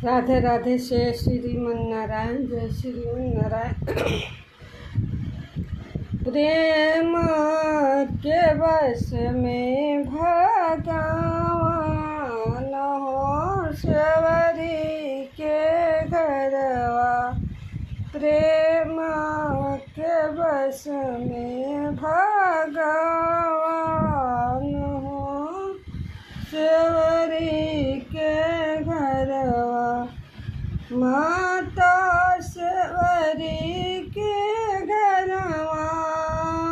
राधे राधे जय श्रीमन नारायण, जय श्रीमन नारायण। प्रेम के बस में भगवान हो सवरी के घरवा। प्रेम के बस में भगवान हो सवरी के घरवा। माता सवरी के घरवा,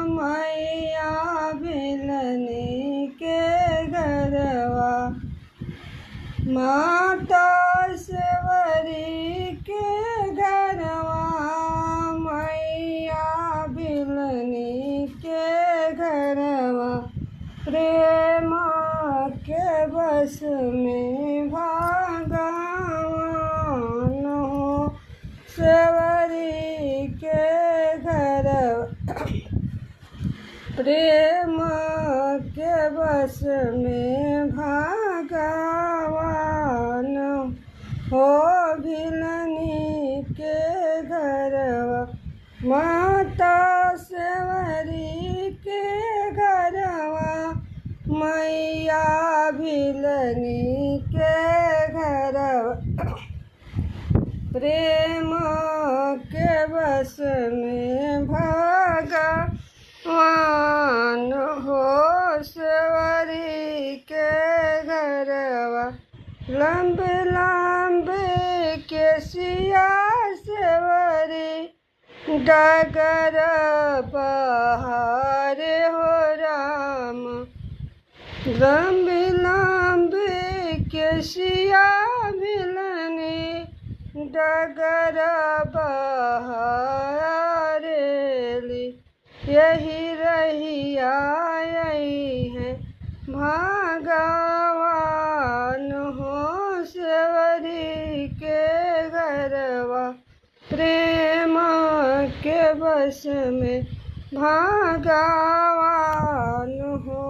मैया भिलनी के घरवा। माता सवरी के घरवा, मैया भिलनी के घरवा। प्रेम के बस में भगवान हो सवरी के घरवा। प्रेम के बस में भगवान हो भिलनी के घरवा। माता सवरी के घरवा, मैया भिलनी के घरवा। प्रेम के बस में भगवान हो सवरी के घरवा। लंबे लंबे केसिया सवरी, डगर पहाड़ हो राम। लंबे लंबे केसिया भिलनी, डगर बहारेली। यही रहिया यही है भगवान हो सवरी के घरवा। प्रेम के बस में भगवान हो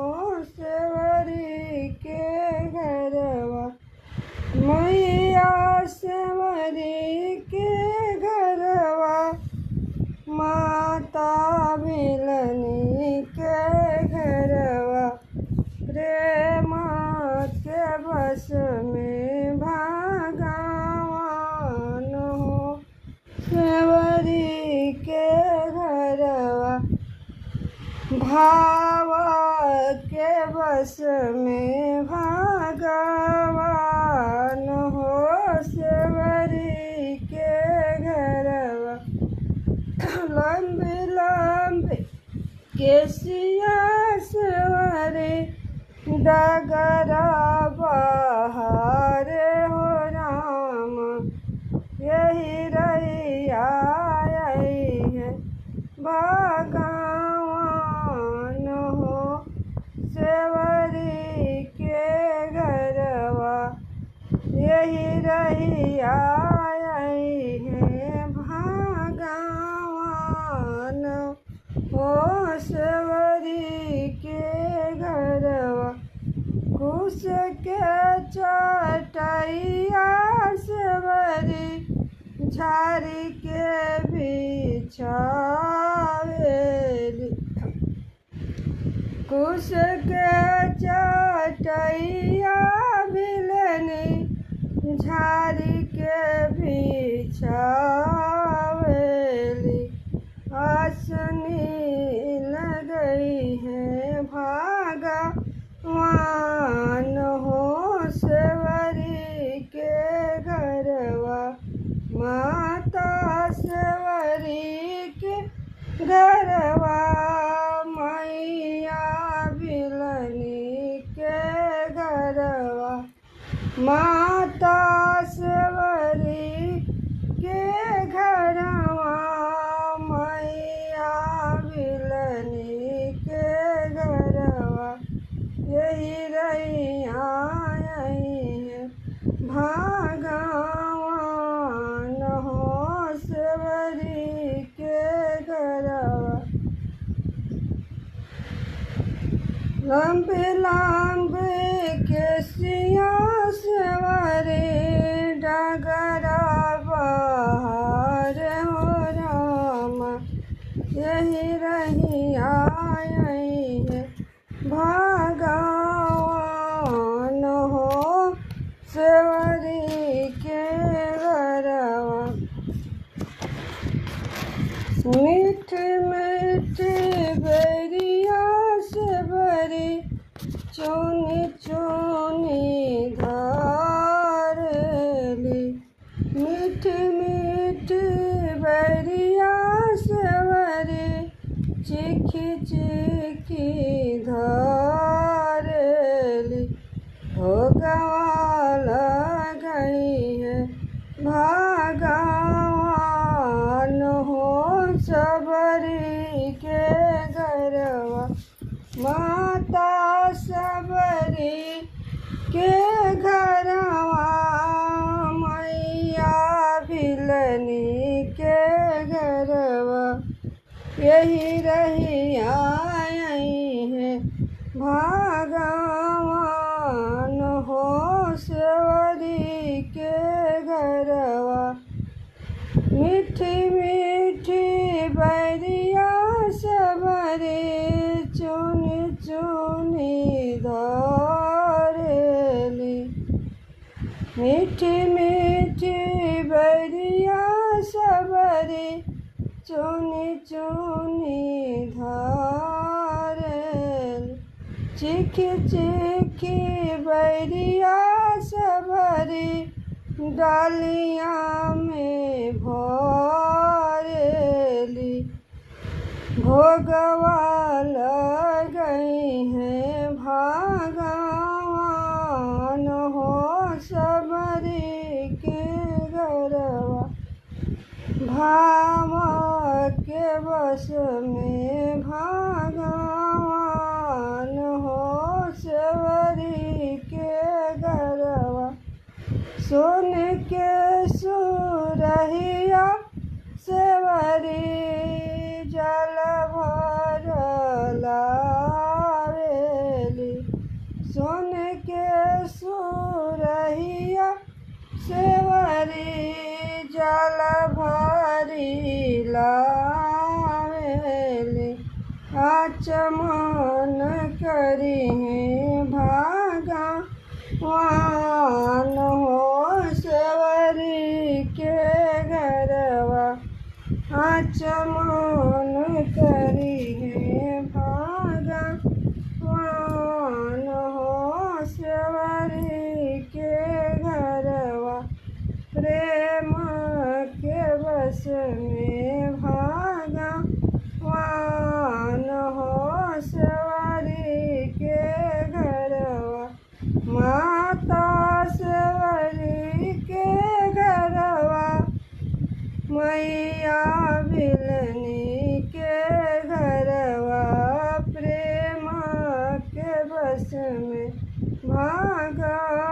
सवरी के घरवा। मैया सवरी के घरवा, माता भिलनी के घरवा। प्रेम के बस में भगवान हो सवरी के घरवा। भाव के बस में भगवान हो सवरी के घरवा। लंबे लंबे केसिया सवरी, डगर बहार हो राम। यही रहिया यही है भगवान हो सवरी के घरवा। यही रहिया यही है भगवान हो सवरी के घरवा। कुश के चटैया सवरी, झाड़ी के बिछावेली। कुश के चटैया भिलनी, झाड़ी के बिछावेली। आसनी लगई है भगवान हो सवरी के घरवा। माता सवरी के घरवा, मैया भिलनी के घरवा। माता सवरी के घरवा, मैया भिलनी के घरवा। यही रहिया यही है भगवान हो सवरी के घरवा। लंबे लंबे केसिया सवरी, डगर आई है भगवान हो सेवरी के घरवा। मीठ मीठ बैरिया से भरी चुनी चुनी धारली। मीठ मीठ बैरिया से भरी चिखी चिखी धारली। भोगवा गई है भगवान हो सबरी के घरवा। माता सबरी के घरवा मैया भिलनी के घरवा। यही रहिया आई है भगवान हो सेवरी के घरवा। मीठी मीठी बैरिया सबरी चुनी चुनी धारली। मीठी मीठी बैरिया सबरी चुनी चुनी धारली। चिखी चिखी बैरिया सबरी डालिया में भरेली। भोगवा गई है भगवान हो सबरी के घरवा। भाव के बस में भगवान हो सेवरी के घरवा। सोन के सुरहिया सेवरी जल भर लावेली। सोन के सुरहिया सेवरी जल भरी लावेली। आचमन करी भगवान हो सेवरी के घरवा। आचमन करी भगवान हो सेवरी के घरवा। प्रेम के बस में भगवान हो सेवरी के घरवा। माता सेवरी के घरवा मैया भिलनी के घरवा। प्रेम के बस में भगवान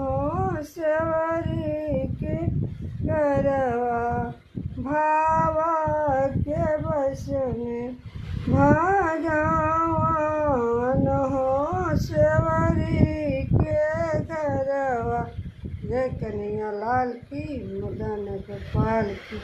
हो सेवरी के घरवा। भाव के बस में भगवान हो सेवरी के घरवा। जय कन्हैया लाल की, मदन गोपाल की।